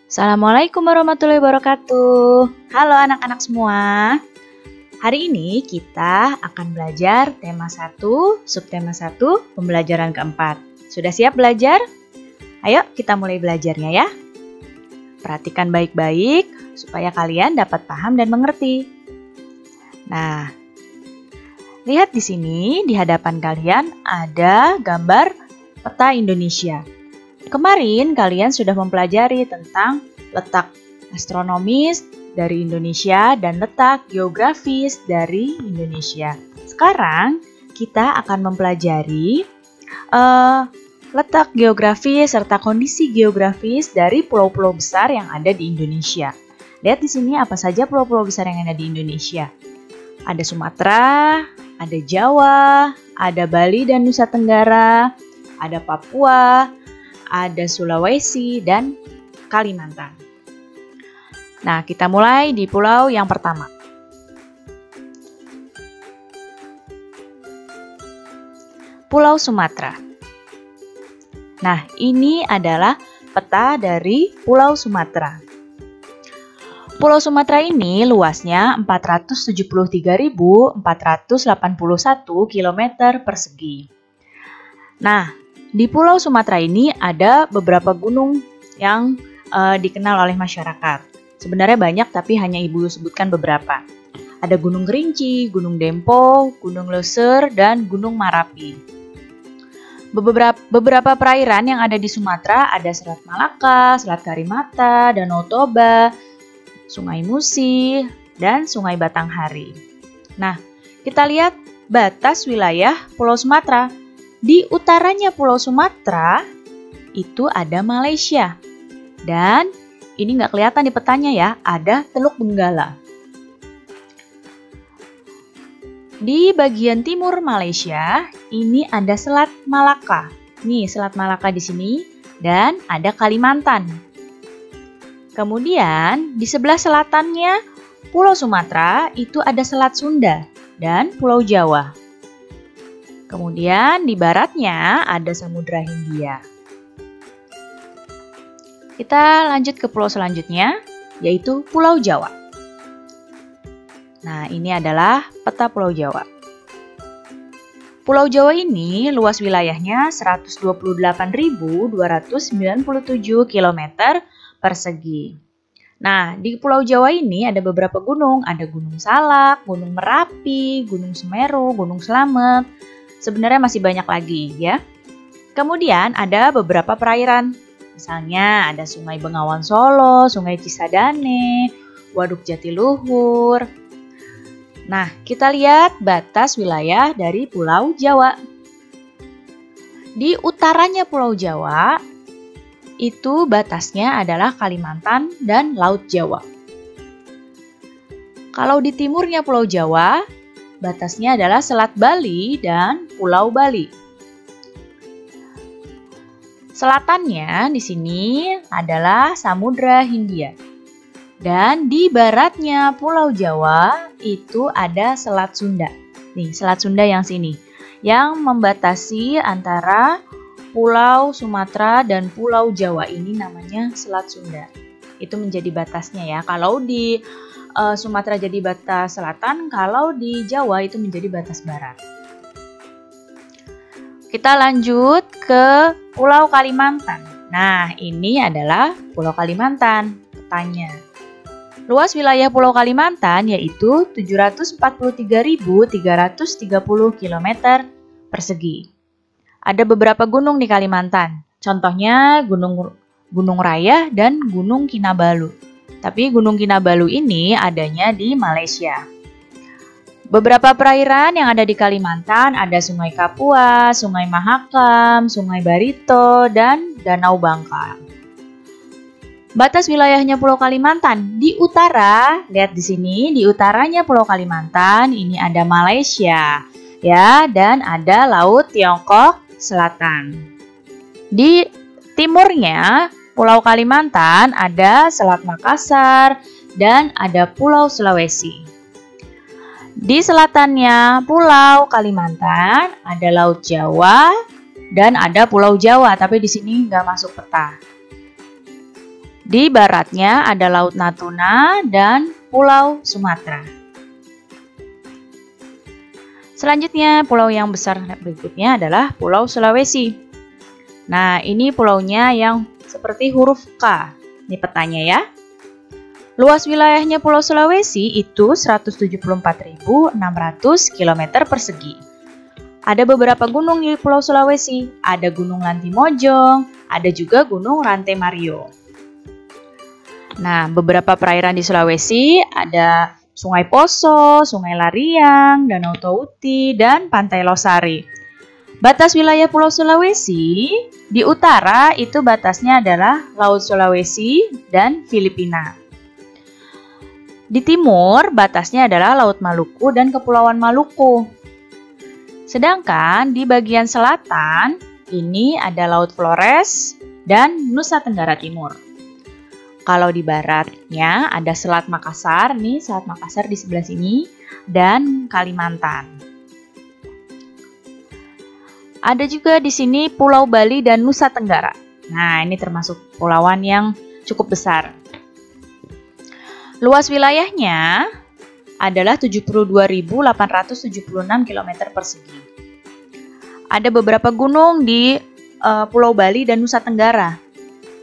Assalamualaikum warahmatullahi wabarakatuh. Halo anak-anak semua. Hari ini kita akan belajar tema 1, subtema 1, pembelajaran keempat. Sudah siap belajar? Ayo kita mulai belajarnya ya. Perhatikan baik-baik supaya kalian dapat paham dan mengerti. Nah, lihat di sini di hadapan kalian ada gambar peta Indonesia. Kemarin kalian sudah mempelajari tentang letak astronomis dari Indonesia dan letak geografis dari Indonesia. Sekarang kita akan mempelajari letak geografis serta kondisi geografis dari pulau-pulau besar yang ada di Indonesia. Lihat di sini apa saja pulau-pulau besar yang ada di Indonesia. Ada Sumatera, ada Jawa, ada Bali dan Nusa Tenggara, ada Papua, ada Sulawesi, dan Kalimantan. Nah, kita mulai di pulau yang pertama. Pulau Sumatera. Nah, ini adalah peta dari Pulau Sumatera. Pulau Sumatera ini luasnya 473.481 km persegi. Nah, di Pulau Sumatera ini ada beberapa gunung yang dikenal oleh masyarakat. Sebenarnya banyak tapi hanya Ibu sebutkan beberapa. Ada Gunung Kerinci, Gunung Dempo, Gunung Leuser, dan Gunung Marapi. Beberapa perairan yang ada di Sumatera ada Selat Malaka, Selat Karimata, Danau Toba, Sungai Musi, dan Sungai Batanghari. Nah, kita lihat batas wilayah Pulau Sumatera. Di utaranya Pulau Sumatera itu ada Malaysia. Dan ini nggak kelihatan di petanya ya, ada Teluk Benggala. Di bagian timur Malaysia, ini ada Selat Malaka. Nih, Selat Malaka di sini dan ada Kalimantan. Kemudian di sebelah selatannya Pulau Sumatera itu ada Selat Sunda dan Pulau Jawa. Kemudian di baratnya ada Samudra Hindia. Kita lanjut ke pulau selanjutnya, yaitu Pulau Jawa. Nah, ini adalah peta Pulau Jawa. Pulau Jawa ini luas wilayahnya 128.297 km persegi. Nah, di Pulau Jawa ini ada beberapa gunung. Ada Gunung Salak, Gunung Merapi, Gunung Semeru, Gunung Slamet. Sebenarnya masih banyak lagi ya. Kemudian ada beberapa perairan. Misalnya ada Sungai Bengawan Solo, Sungai Cisadane, Waduk Jatiluhur. Nah, kita lihat batas wilayah dari Pulau Jawa. Di utaranya Pulau Jawa, itu batasnya adalah Kalimantan dan Laut Jawa. Kalau di timurnya Pulau Jawa, batasnya adalah Selat Bali dan Pulau Bali. Selatannya di sini adalah Samudra Hindia. Dan di baratnya Pulau Jawa itu ada Selat Sunda. Nih, Selat Sunda yang sini, yang membatasi antara Pulau Sumatera dan Pulau Jawa ini namanya Selat Sunda. Itu menjadi batasnya ya. Kalau di Sumatera jadi batas selatan, kalau di Jawa itu menjadi batas barat. Kita lanjut ke Pulau Kalimantan. Nah, ini adalah Pulau Kalimantan, petanya. Luas wilayah Pulau Kalimantan yaitu 743.330 km persegi. Ada beberapa gunung di Kalimantan, contohnya Gunung Raya dan Gunung Kinabalu. Tapi Gunung Kinabalu ini adanya di Malaysia. Beberapa perairan yang ada di Kalimantan ada Sungai Kapuas, Sungai Mahakam, Sungai Barito, dan Danau Bangka. Batas wilayahnya Pulau Kalimantan di utara, lihat di sini, di utaranya Pulau Kalimantan ini ada Malaysia, ya, dan ada Laut Tiongkok Selatan. Di timurnya Pulau Kalimantan ada Selat Makassar dan ada Pulau Sulawesi. Di selatannya Pulau Kalimantan ada Laut Jawa dan ada Pulau Jawa, tapi di sini nggak masuk peta. Di baratnya ada Laut Natuna dan Pulau Sumatera. Selanjutnya, pulau yang besar berikutnya adalah Pulau Sulawesi. Nah, ini pulaunya yang seperti huruf K di petanya ya. Luas wilayahnya Pulau Sulawesi itu 174.600 km persegi. Ada beberapa gunung di Pulau Sulawesi. Ada Gunung Lantimojong, ada juga Gunung Rantai Mario. Nah, beberapa perairan di Sulawesi ada Sungai Poso, Sungai Lariang, Danau Touti, dan Pantai Losari. Batas wilayah Pulau Sulawesi, di utara itu batasnya adalah Laut Sulawesi dan Filipina. Di timur, batasnya adalah Laut Maluku dan Kepulauan Maluku. Sedangkan di bagian selatan, ini ada Laut Flores dan Nusa Tenggara Timur. Kalau di baratnya ada Selat Makassar, nih Selat Makassar di sebelah sini, dan Kalimantan. Ada juga di sini Pulau Bali dan Nusa Tenggara. Nah, ini termasuk pulauan yang cukup besar. Luas wilayahnya adalah 72.876 km persegi. Ada beberapa gunung di Pulau Bali dan Nusa Tenggara.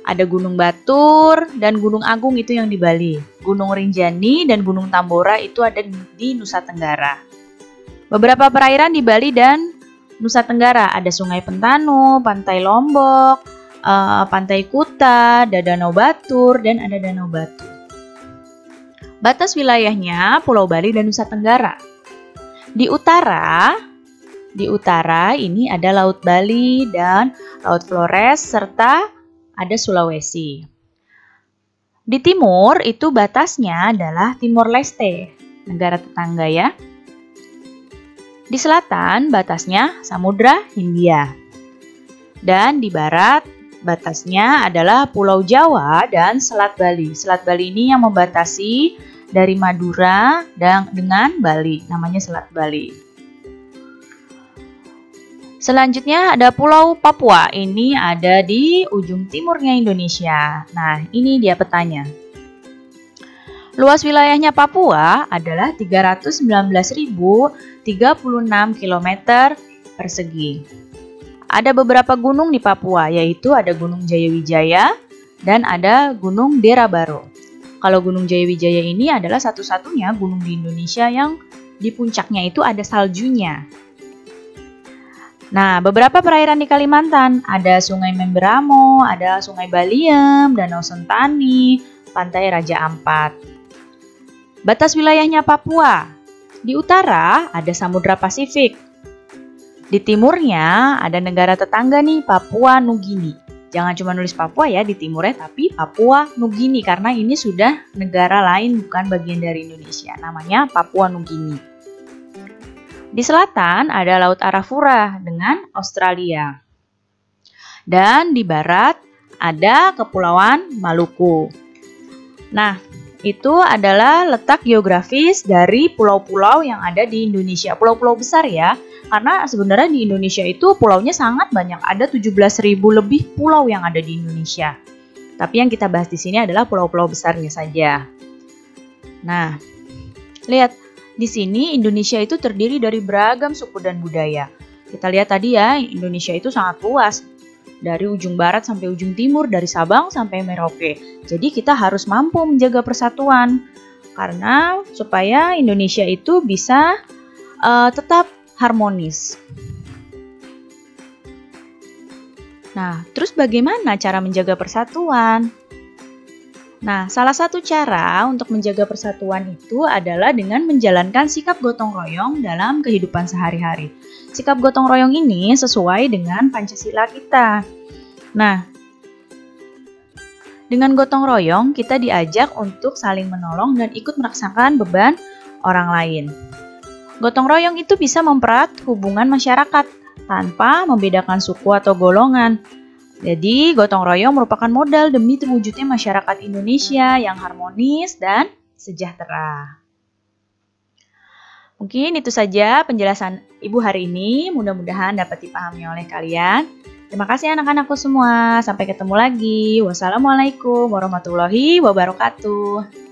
Ada Gunung Batur dan Gunung Agung itu yang di Bali. Gunung Rinjani dan Gunung Tambora itu ada di Nusa Tenggara. Beberapa perairan di Bali dan Nusa Tenggara ada Sungai Pentanu, Pantai Lombok, Pantai Kuta, ada Danau Batur, dan ada Danau Batu. Batas wilayahnya Pulau Bali dan Nusa Tenggara. Di utara ini ada Laut Bali dan Laut Flores serta ada Sulawesi. Di timur itu batasnya adalah Timor Leste, negara tetangga ya. Di selatan batasnya Samudra Hindia. Dan di barat batasnya adalah Pulau Jawa dan Selat Bali. Selat Bali ini yang membatasi dari Madura dengan Bali, namanya Selat Bali. Selanjutnya ada Pulau Papua, ini ada di ujung timurnya Indonesia. Nah, ini dia petanya. Luas wilayahnya Papua adalah 319.036 km persegi. Ada beberapa gunung di Papua, yaitu ada Gunung Jayawijaya dan ada Gunung Derabaro. Kalau Gunung Jayawijaya ini adalah satu-satunya gunung di Indonesia yang di puncaknya itu ada saljunya. Nah, beberapa perairan di Kalimantan, ada Sungai Memberamo, ada Sungai Baliem, Danau Sentani, Pantai Raja Ampat. Batas wilayahnya Papua, di utara ada Samudra Pasifik. Di timurnya ada negara tetangga nih, Papua Nugini. Jangan cuma nulis Papua ya di timurnya, tapi Papua Nugini karena ini sudah negara lain bukan bagian dari Indonesia. Namanya Papua Nugini. Di selatan ada Laut Arafura dengan Australia. Dan di barat ada Kepulauan Maluku. Nah, itu adalah letak geografis dari pulau-pulau yang ada di Indonesia. Pulau-pulau besar ya, karena sebenarnya di Indonesia itu pulaunya sangat banyak. Ada 17.000 lebih pulau yang ada di Indonesia. Tapi yang kita bahas di sini adalah pulau-pulau besarnya saja. Nah, lihat. Di sini Indonesia itu terdiri dari beragam suku dan budaya. Kita lihat tadi ya, Indonesia itu sangat luas. Dari ujung barat sampai ujung timur, dari Sabang sampai Merauke. Jadi kita harus mampu menjaga persatuan. Karena supaya Indonesia itu bisa tetap harmonis. Nah, terus bagaimana cara menjaga persatuan? Nah, salah satu cara untuk menjaga persatuan itu adalah dengan menjalankan sikap gotong royong dalam kehidupan sehari-hari. Sikap gotong royong ini sesuai dengan Pancasila kita. Nah, dengan gotong royong kita diajak untuk saling menolong dan ikut merasakan beban orang lain. Gotong royong itu bisa mempererat hubungan masyarakat tanpa membedakan suku atau golongan. Jadi, gotong royong merupakan modal demi terwujudnya masyarakat Indonesia yang harmonis dan sejahtera. Mungkin itu saja penjelasan Ibu hari ini. Mudah-mudahan dapat dipahami oleh kalian. Terima kasih anak-anakku semua. Sampai ketemu lagi. Wassalamualaikum warahmatullahi wabarakatuh.